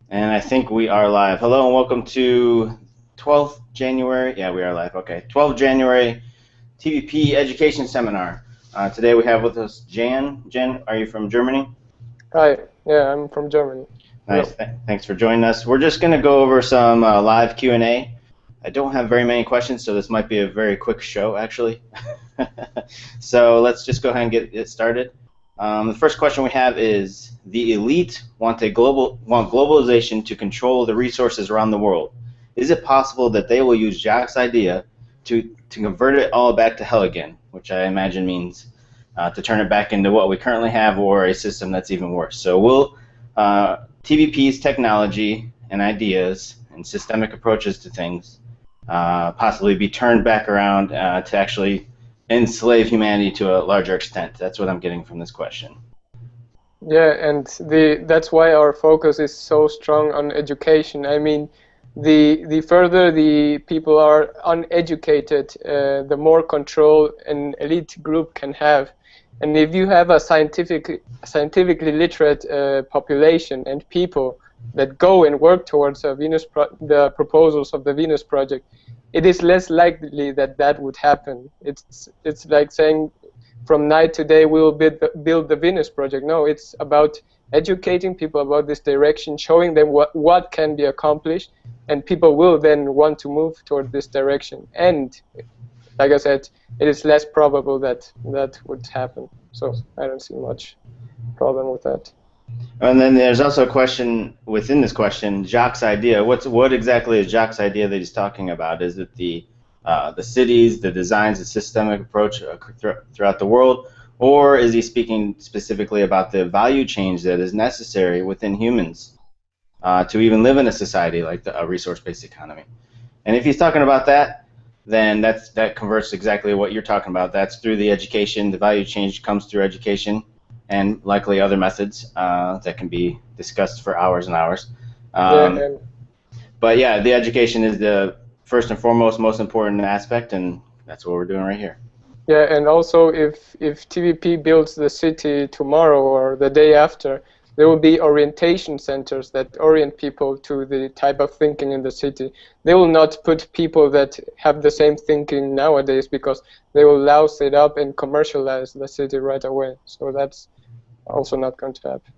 And I think we are live. Hello and welcome to 12th January. Yeah, we are live. Okay. 12th January TVP Education Seminar. Today we have with us Jan. Jan, are you from Germany? Hi, yeah, I'm from Germany. Nice. Hello. Thanks for joining us. We're just going to go over some live Q&A. I don't have very many questions, so this might be a very quick show, actually. So let's just go ahead and get it started. The first question we have is: the elite want globalization to control the resources around the world. Is it possible that they will use Jacques' idea to convert it all back to hell again, which I imagine means to turn it back into what we currently have or a system that's even worse? So will TVP's technology and ideas and systemic approaches to things possibly be turned back around to actually enslave humanity to a larger extent? That's what I'm getting from this question. Yeah, and that's why our focus is so strong on education. I mean, the further the people are uneducated, the more control an elite group can have. And if you have a scientifically literate population and people that go and work towards the proposals of the Venus Project, it is less likely that that would happen. It's like saying from night to day we will build the Venus Project. No, it's about educating people about this direction, showing them what can be accomplished, and people will then want to move toward this direction. And like I said, it is less probable that that would happen. So I don't see much problem with that. And then there's also a question within this question: Jacques' idea. What exactly is Jacques' idea that he's talking about? Is it the cities, the designs, the systemic approach throughout the world, or is he speaking specifically about the value change that is necessary within humans to even live in a society like a resource-based economy? And if he's talking about that, then that converts exactly what you're talking about. That's through the education. The value change comes through education, and likely other methods that can be discussed for hours and hours. Yeah, Um, but yeah, the education is the first and foremost most important aspect, and that's what we're doing right here. yeah, and also if TVP builds the city tomorrow or the day after, there will be orientation centers that orient people to the type of thinking in the city. They will not put people that have the same thinking nowadays, because they will louse it up and commercialize the city right away. So that's also not going to happen.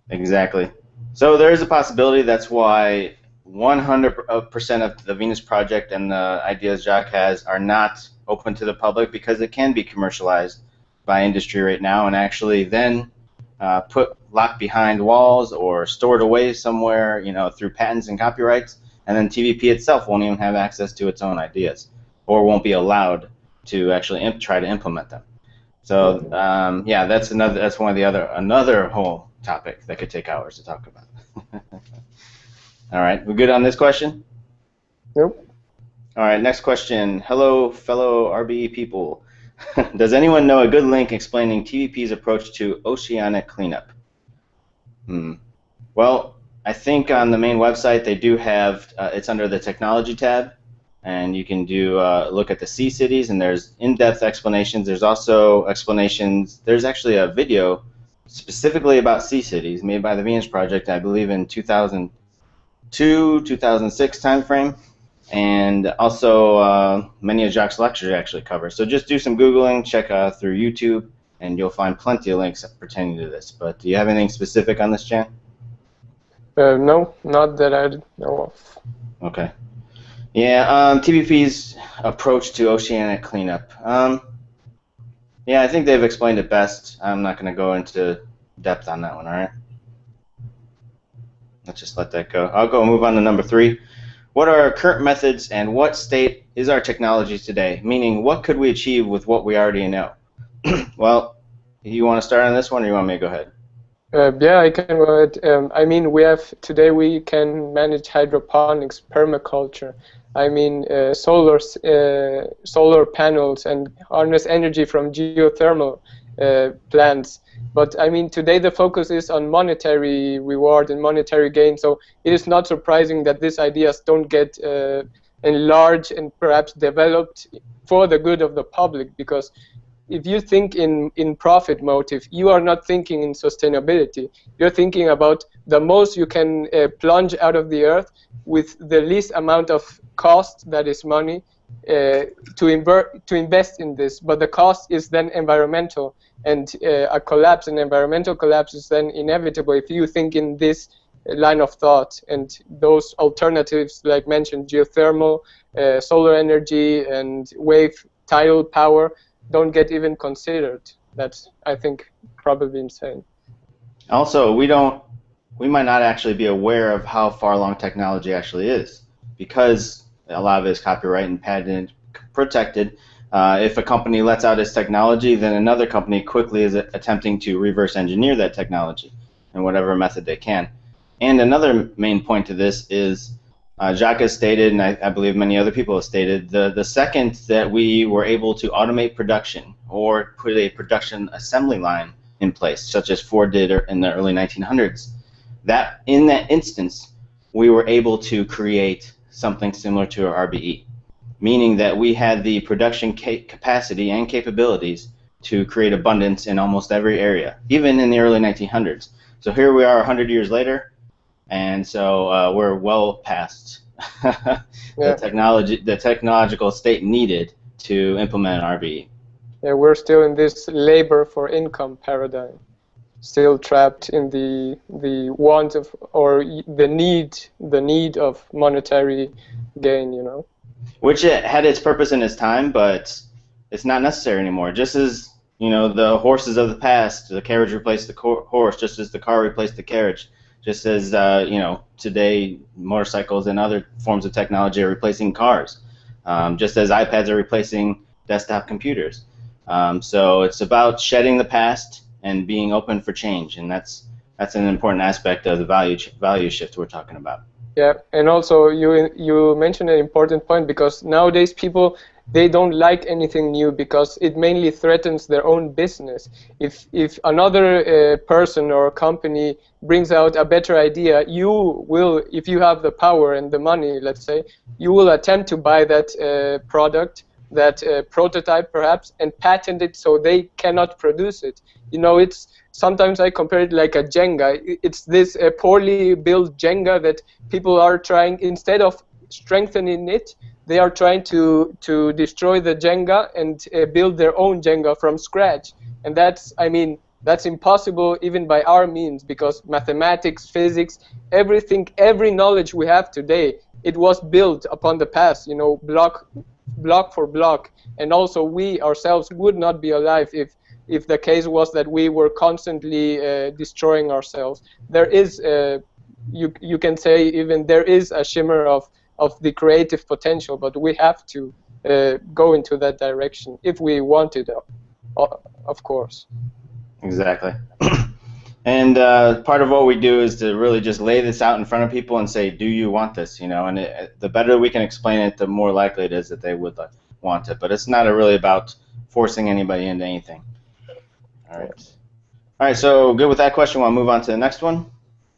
Exactly. So there is a possibility. That's why 100% of the Venus Project and the ideas Jacques has are not open to the public, because it can be commercialized by industry right now and actually then put locked behind walls or stored away somewhere, through patents and copyrights, and then TVP itself won't even have access to its own ideas or won't be allowed to actually try to implement them. So yeah, that's one of the another whole topic that could take hours to talk about. All right, we good on this question? Nope. All right, next question. Hello, fellow RBE people. Does anyone know a good link explaining TVP's approach to oceanic cleanup? Well, I think on the main website they do have, it's under the technology tab, and you can do look at the sea cities, and there's in-depth explanations. There's also explanations. There's actually a video specifically about sea cities made by the Venus Project, I believe in 2002, 2006 timeframe, and also many of Jacques' lectures actually cover. So just do some Googling, check through YouTube, and you'll find plenty of links pertaining to this. But do you have anything specific on this, Jan? No, not that I know of. Okay. Yeah, TVP's approach to oceanic cleanup. Yeah, I think they've explained it best. I'm not going to go into depth on that one, all right? Let's just let that go. I'll go move on to number 3. What are our current methods and what state is our technology today? Meaning, what could we achieve with what we already know? Well, you want to start on this one, or you want me to go ahead? Yeah, I can go ahead. I mean, today we can manage hydroponics, permaculture. I mean, solar panels, and harness energy from geothermal plants. But I mean, today the focus is on monetary reward and monetary gain. So it is not surprising that these ideas don't get enlarged and perhaps developed for the good of the public, because if you think in profit motive, you are not thinking in sustainability. You're thinking about the most you can plunge out of the earth with the least amount of cost, that is money, to invest in this. But the cost is then environmental, and an environmental collapse is then inevitable if you think in this line of thought. And those alternatives, like mentioned, geothermal, solar energy, and wave tidal power, don't get even considered. That's, I think, probably insane. Also, we might not actually be aware of how far along technology actually is, because a lot of it is copyright and patent protected. If a company lets out its technology, then another company quickly is attempting to reverse engineer that technology in whatever method they can. And another main point to this is, Jacques has stated, and I believe many other people have stated, the second that we were able to automate production or put a production assembly line in place, such as Ford did in the early 1900s, that in that instance we were able to create something similar to our RBE, meaning that we had the production capacity and capabilities to create abundance in almost every area, even in the early 1900s. So here we are 100 years later, and so we're well past the technological state needed to implement RBE. Yeah, we're still in this labor for income paradigm, still trapped in the want of, or the need of monetary gain, you know. Which it had its purpose in its time, but it's not necessary anymore. Just as, you know, the horses of the past, the carriage replaced the horse, just as the car replaced the carriage, just as you know, today motorcycles and other forms of technology are replacing cars, just as iPads are replacing desktop computers. So it's about shedding the past and being open for change, and that's an important aspect of the value shift we're talking about. Yeah, and also you mentioned an important point, because nowadays people, they don't like anything new because it mainly threatens their own business. If another person or company brings out a better idea, you will, if you have the power and the money, let's say, you will attempt to buy that product, that prototype perhaps, and patent it so they cannot produce it. You know, it's sometimes I compare it like a Jenga. It's this poorly built Jenga that people are trying, instead of strengthening it, they are trying to destroy the Jenga and build their own Jenga from scratch. And that's, I mean, that's impossible even by our means, because mathematics, physics, everything, every knowledge we have today, it was built upon the past, you know, block for block. And also we ourselves would not be alive if the case was that we were constantly destroying ourselves. There is, you can say, even there is a shimmer of the creative potential, but we have to go into that direction if we want it, of course. Exactly. And part of what we do is to really just lay this out in front of people and say, do you want this? You know, and the better we can explain it, the more likely it is that they would want it. But it's not really about forcing anybody into anything. All right, so good with that question. Want to move on to the next one?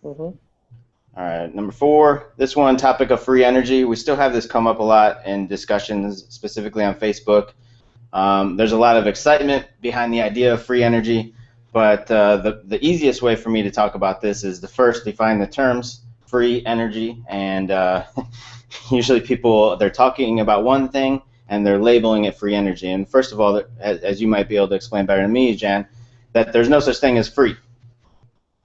Mm-hmm. All right, number 4, this one, topic of free energy. We still have this come up a lot in discussions, specifically on Facebook. There's a lot of excitement behind the idea of free energy, but the easiest way for me to talk about this is to first define the terms free energy, and usually people, they're talking about one thing and they're labeling it free energy. And first of all, as you might be able to explain better than me, Jan, that there's no such thing as free.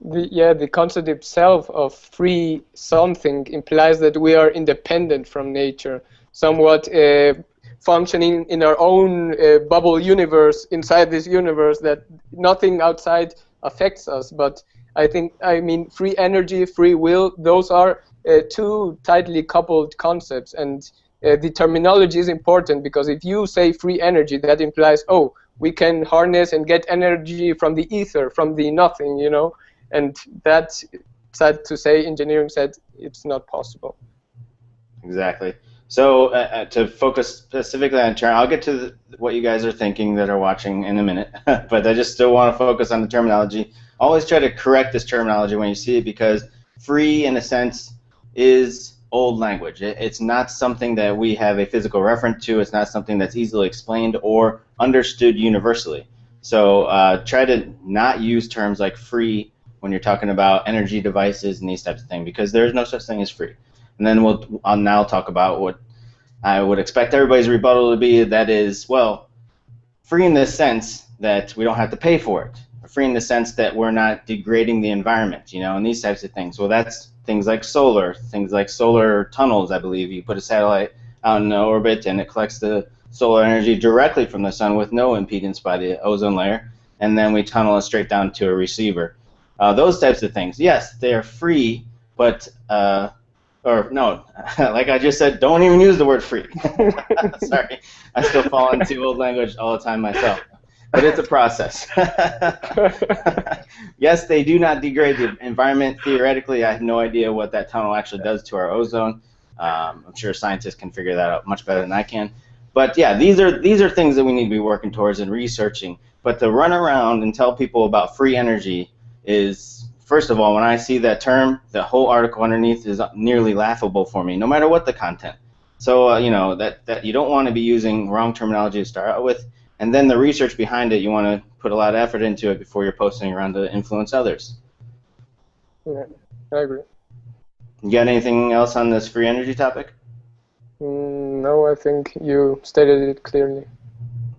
The concept itself of free something implies that we are independent from nature, somewhat functioning in our own bubble universe, inside this universe, that nothing outside affects us. But I mean, free energy, free will, those are two tightly coupled concepts, and the terminology is important, because if you say free energy, that implies, oh, we can harness and get energy from the ether, from the nothing, you know. And that's sad to say, engineering said it's not possible. Exactly. So to focus specifically on term, I'll get to what you guys are thinking that are watching in a minute, but I just still want to focus on the terminology. Always try to correct this terminology when you see it, because free, in a sense, is old language. It's not something that we have a physical reference to. It's not something that's easily explained or understood universally. So try to not use terms like free when you're talking about energy devices and these types of things, because there's no such thing as free. And then I'll now talk about what I would expect everybody's rebuttal to be. That is, well, free in the sense that we don't have to pay for it. Free in the sense that we're not degrading the environment, and these types of things. Well, that's things like solar tunnels, I believe. You put a satellite out in orbit and it collects the solar energy directly from the sun with no impedance by the ozone layer, and then we tunnel it straight down to a receiver. Those types of things, yes, they are free, but or no, like I just said, don't even use the word free. Sorry, I still fall into old language all the time myself. But it's a process. Yes, they do not degrade the environment. Theoretically, I have no idea what that tunnel actually does to our ozone. I'm sure scientists can figure that out much better than I can. But yeah, these are things that we need to be working towards and researching. But to run around and tell people about free energy is, first of all, when I see that term, the whole article underneath is nearly laughable for me, no matter what the content. So that you don't want to be using wrong terminology to start out with. And then the research behind it, you want to put a lot of effort into it before you're posting around to influence others. Yeah, I agree. You got anything else on this free energy topic? No, I think you stated it clearly.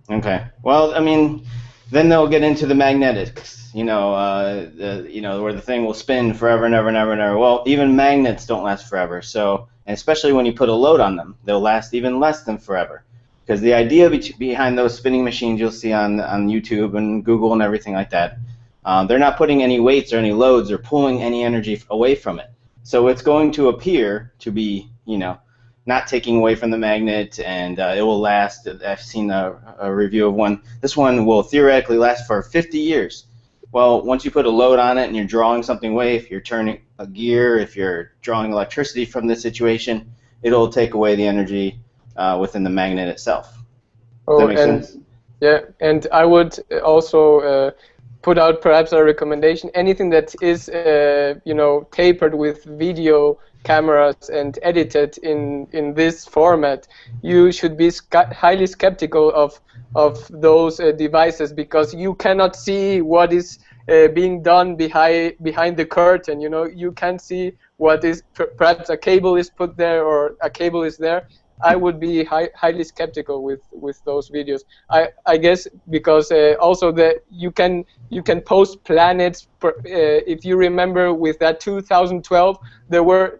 Okay. Well, I mean, then they'll get into the magnetics, where the thing will spin forever and ever and ever and ever. Well, even magnets don't last forever. So, and especially when you put a load on them, they'll last even less than forever. Because the idea behind those spinning machines you'll see on YouTube and Google and everything like that, they're not putting any weights or any loads or pulling any energy away from it. So it's going to appear to be, not taking away from the magnet, and it will last. I've seen a review of one. This one will theoretically last for 50 years. Well, once you put a load on it and you're drawing something away, if you're turning a gear, if you're drawing electricity from the situation, it'll take away the energy within the magnet itself. Does that make sense? Yeah, and I would also put out perhaps a recommendation. Anything that is, tapered with video cameras and edited in this format, you should be highly skeptical of those devices, because you cannot see what is being done behind the curtain. You can't see what is, perhaps a cable is put there or a cable is there. I would be highly skeptical with those videos. I guess because also that you can post planets. If you remember, with that 2012, there were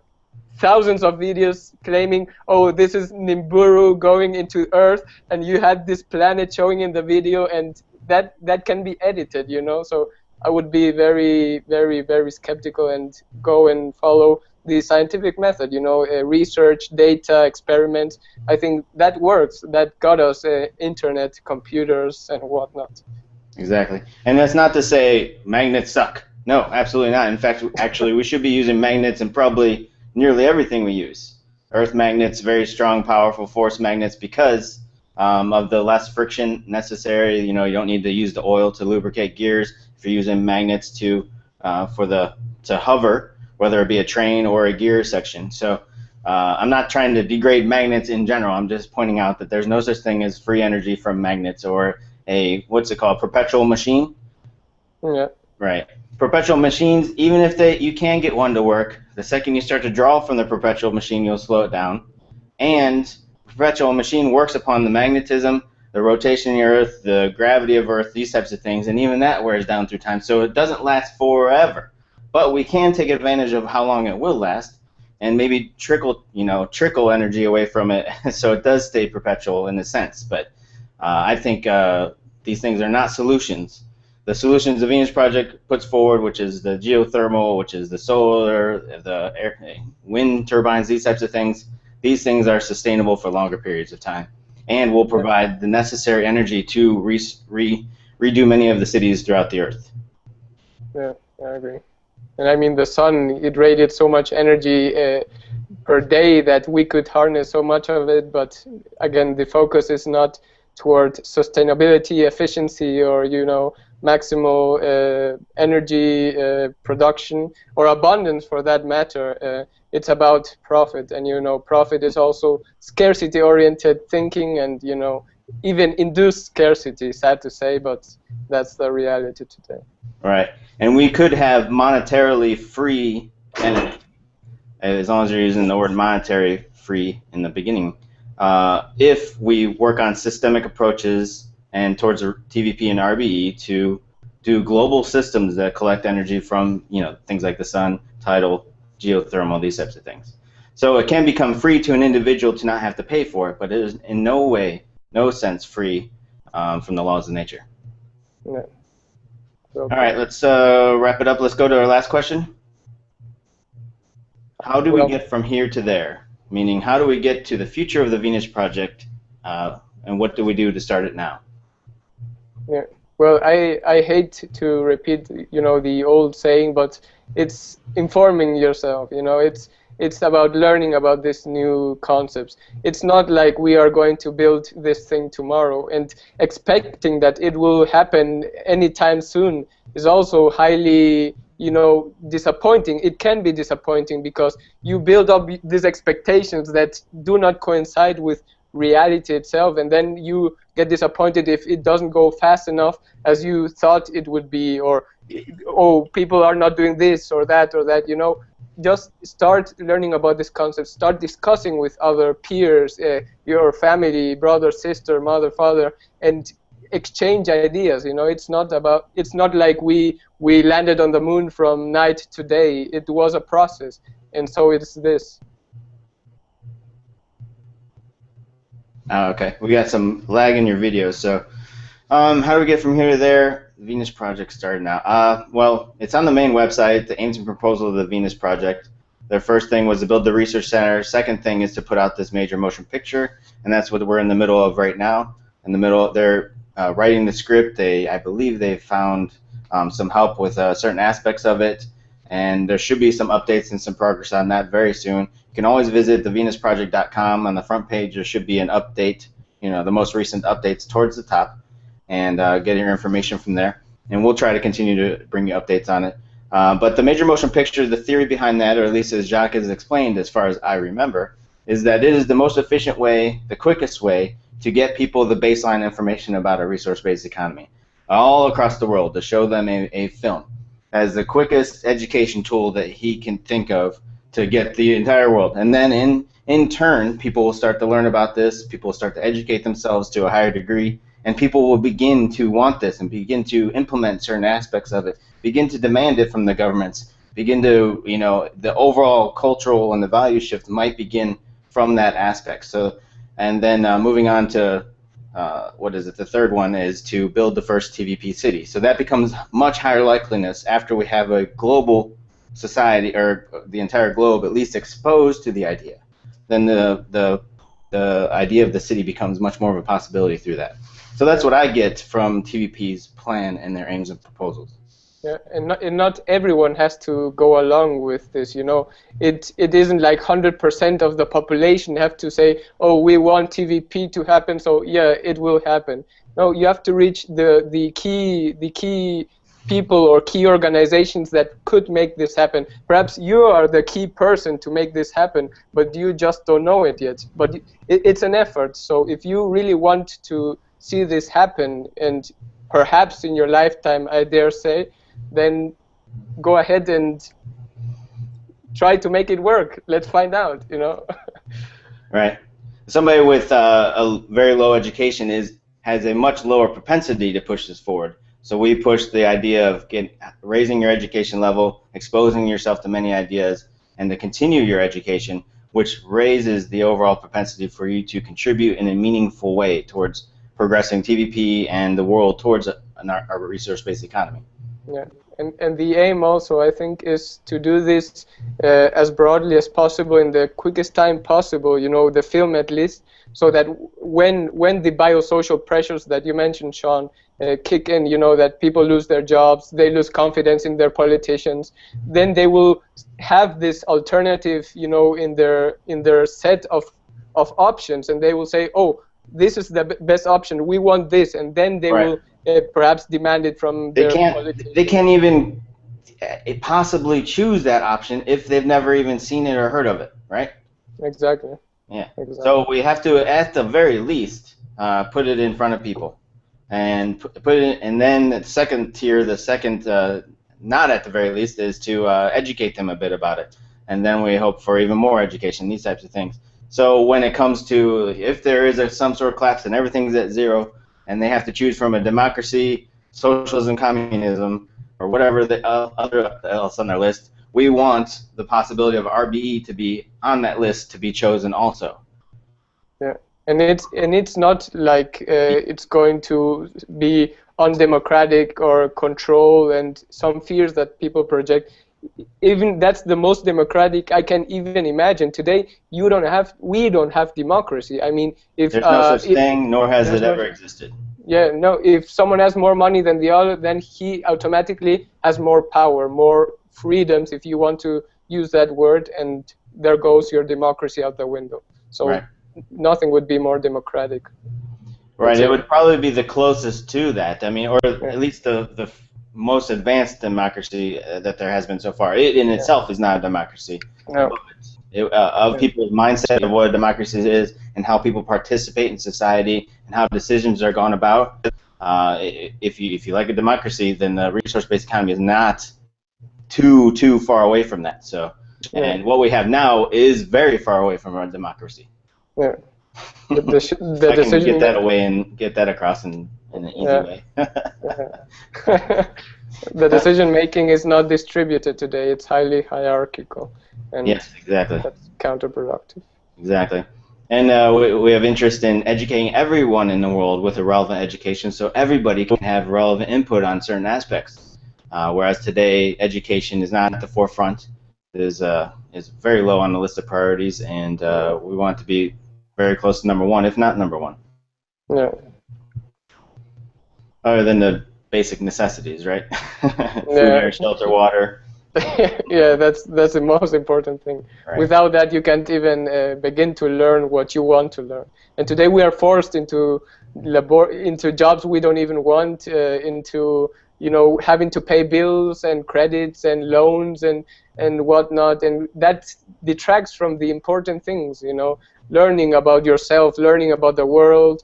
thousands of videos claiming, oh, this is Nibiru going into Earth, and you had this planet showing in the video, and that can be edited, So I would be very, very, very skeptical and go and follow the scientific method, research, data, experiments. I think that works. That got us internet, computers, and whatnot. Exactly. And that's not to say magnets suck. No, absolutely not. In fact, actually, we should be using magnets in probably nearly everything we use. Earth magnets, very strong, powerful force magnets, because of the less friction necessary. You don't need to use the oil to lubricate gears if you're using magnets to hover, whether it be a train or a gear section. So I'm not trying to degrade magnets in general. I'm just pointing out that there's no such thing as free energy from magnets, or perpetual machine? Yeah. Right. Perpetual machines, even if you can get one to work, the second you start to draw from the perpetual machine, you'll slow it down. And perpetual machine works upon the magnetism, the rotation of the Earth, the gravity of Earth, these types of things, and even that wears down through time. So it doesn't last forever. But we can take advantage of how long it will last, and maybe trickle energy away from it, so it does stay perpetual in a sense. But I think these things are not solutions. The solutions the Venus Project puts forward, which is the geothermal, which is the solar, the wind turbines, these types of things, these things are sustainable for longer periods of time, and will provide the necessary energy to redo many of the cities throughout the Earth. Yeah, I agree. And I mean, the sun, it radiates so much energy per day that we could harness so much of it. But again, the focus is not toward sustainability, efficiency, or maximal energy production or abundance for that matter. It's about profit, and profit is also scarcity-oriented thinking, and even induced scarcity. Sad to say, but that's the reality today. Right, and we could have monetarily free energy, as long as you're using the word monetary free in the beginning. If we work on systemic approaches and towards TVP and RBE to do global systems that collect energy from things like the sun, tidal, geothermal, these types of things. So it can become free to an individual to not have to pay for it, but it is in no way, no sense free from the laws of nature. Yeah. All right, let's wrap it up. Let's go to our last question. How do we get from here to there? Meaning, how do we get to the future of the Venus Project, and what do we do to start it now? Yeah. Well, I hate to repeat, the old saying, but it's informing yourself. It's about learning about these new concepts. It's not like we are going to build this thing tomorrow, and expecting that it will happen anytime soon is also highly disappointing. It can be disappointing because you build up these expectations that do not coincide with reality itself, and then you get disappointed if it doesn't go fast enough as you thought it would be, or people are not doing this or that. Just start learning about this concept, start discussing with other peers, your family, brother, sister, mother, father, and exchange ideas. It's not like we landed on the moon from night to day. It was a process, and so it's this. Okay, we got some lag in your video. So how do we get from here to there? The Venus Project started now. Well, it's on the main website, the aims and proposal of the Venus Project. Their first thing was to build the research center. Second thing is to put out this major motion picture, and that's what we're in the middle of right now. In the middle, they're writing the script. I believe they found some help with certain aspects of it, and there should be some updates and some progress on that very soon. You can always visit thevenusproject.com. On the front page, there should be an update, the most recent updates towards the top, and get your information from there. And we'll try to continue to bring you updates on it. But the major motion picture, the theory behind that, or at least as Jacques has explained, as far as I remember, is that it is the most efficient way, the quickest way, to get people the baseline information about a resource-based economy all across the world, to show them a film as the quickest education tool that he can think of to get the entire world. And then in turn, people will start to learn about this, people will start to educate themselves to a higher degree, and people will begin to want this and begin to implement certain aspects of it, begin to demand it from the governments, begin to, the overall cultural and the value shift might begin from that aspect. So, and then moving on to, the third one is to build the first TVP city. So that becomes much higher likeliness after we have a global society, or the entire globe at least exposed to the idea. Then the idea of the city becomes much more of a possibility through that. So that's what I get from TVP's plan and their aims and proposals. Yeah, and not everyone has to go along with this. It isn't like 100% of the population have to say, oh, we want TVP to happen, so yeah, it will happen. No, you have to reach the key people or key organizations that could make this happen. Perhaps you are the key person to make this happen, but you just don't know it yet. But it's an effort. So if you really want to see this happen, and perhaps in your lifetime, I dare say, then go ahead and try to make it work. Let's find out, Right. Somebody with a very low education has a much lower propensity to push this forward. So we push the idea of raising your education level, exposing yourself to many ideas, and to continue your education, which raises the overall propensity for you to contribute in a meaningful way towards progressing TVP and the world towards a resource-based economy. Yeah, and the aim also, I think, is to do this as broadly as possible in the quickest time possible, the film at least, so that when the biosocial pressures that you mentioned, Sean, kick in, that people lose their jobs, they lose confidence in their politicians, then they will have this alternative, in their set of options, and they will say, oh, this is the best option, we want this, and then they will perhaps demand it from They their can't. They politicians. can't even possibly choose that option if they've never even seen it or heard of it, right? Exactly. Yeah. Exactly. So we have to, at the very least, put it in front of people, and put it. And then the second tier, the second, not at the very least, is to educate them a bit about it, and then we hope for even more education, these types of things. So when it comes to if there is some sort of collapse and everything's at zero, and they have to choose from a democracy, socialism, communism, or whatever the other else on their list, we want the possibility of RBE to be on that list to be chosen also. Yeah, and it's not like it's going to be undemocratic or control and some fears that people project. Even that's the most democratic I can even imagine. Today, we don't have democracy. I mean, There's no such if thing, nor has there's it no, ever existed. yeah, no, if someone has more money than the other, then he automatically has more power, more freedoms, if you want to use that word, and there goes your democracy out the window. Right. So nothing would be more democratic. Right. It would probably be the closest to that. I mean, or Yeah. at least the most advanced democracy that there has been so far. It in itself is not a democracy. No. Of people's mindset of what a democracy is and how people participate in society and how decisions are gone about. If you like a democracy, then the resource-based economy is not too far away from that. So, and what we have now is very far away from our democracy. Yeah. The So I can get that away and get that across in an easy way. The decision making is not distributed today. It's highly hierarchical, and yes, exactly. That's counterproductive. Exactly. And we have interest in educating everyone in the world with a relevant education, so everybody can have relevant input on certain aspects. Whereas today, education is not at the forefront, is very low on the list of priorities, and we want to be very close to number one, if not number one. Yeah. Other than the basic necessities, right? Food, air, shelter, water. Yeah, that's the most important thing. Right. Without that, you can't even begin to learn what you want to learn. And today we are forced into jobs we don't even want, into having to pay bills and credits and loans and whatnot, and that detracts from the important things. Learning about yourself, learning about the world,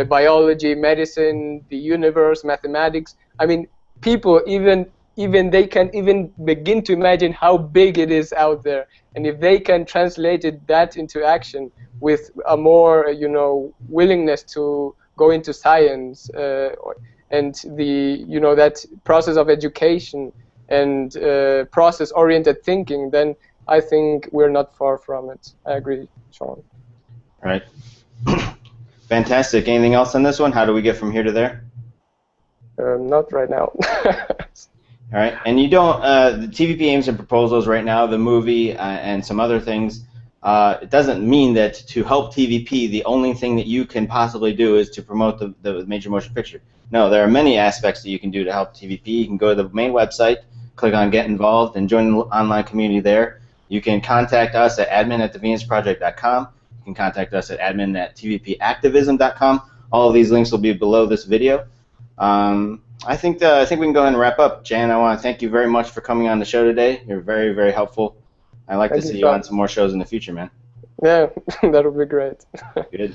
biology, medicine, the universe, mathematics. I mean, people even they can even begin to imagine how big it is out there, and if they can translate that into action with a more willingness to go into science and that process of education and process-oriented thinking, then I think we're not far from it. I agree, Sean. Right. Fantastic. Anything else on this one? How do we get from here to there? Not right now. All right, and you don't, the TVP aims and proposals right now, the movie and some other things, it doesn't mean that to help TVP, the only thing that you can possibly do is to promote the major motion picture. No, there are many aspects that you can do to help TVP. You can go to the main website, click on Get Involved, and join the online community there. You can contact us at admin@thevenusproject.com. You can contact us at admin@tvpactivism.com. All of these links will be below this video. I think we can go ahead and wrap up. Jan, I want to thank you very much for coming on the show today. You're very, very helpful. I'd like to see you on some more shows in the future, man. Yeah, that would be great. Good.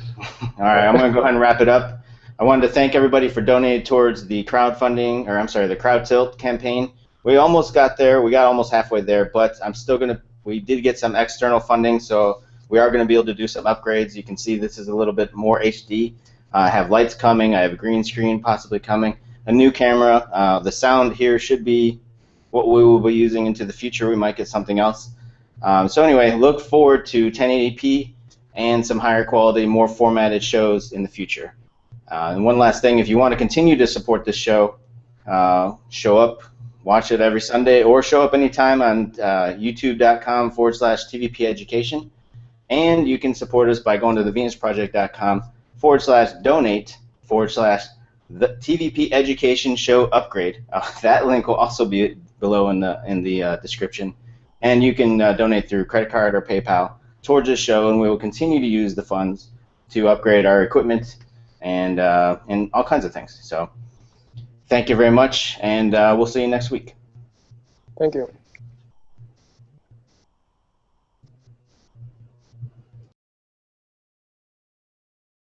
All right, I'm going to go ahead and wrap it up. I wanted to thank everybody for donating towards the crowdfunding, or I'm sorry, the Crowd Tilt campaign. We almost got there. We got almost halfway there, but I'm still going to, we did get some external funding, so we are going to be able to do some upgrades. You can see this is a little bit more HD. I have lights coming. I have a green screen possibly coming. A new camera. The sound here should be what we will be using into the future. We might get something else. So anyway, look forward to 1080p and some higher quality, more formatted shows in the future. And one last thing, if you want to continue to support this show, show up, watch it every Sunday, or show up anytime on youtube.com/TVP Education. And you can support us by going to thevenusproject.com/donate/ the TVP Education Show Upgrade. That link will also be below in the description, and you can donate through credit card or PayPal towards this show, and we will continue to use the funds to upgrade our equipment and all kinds of things. So Thank you very much, and we'll see you next week. Thank you.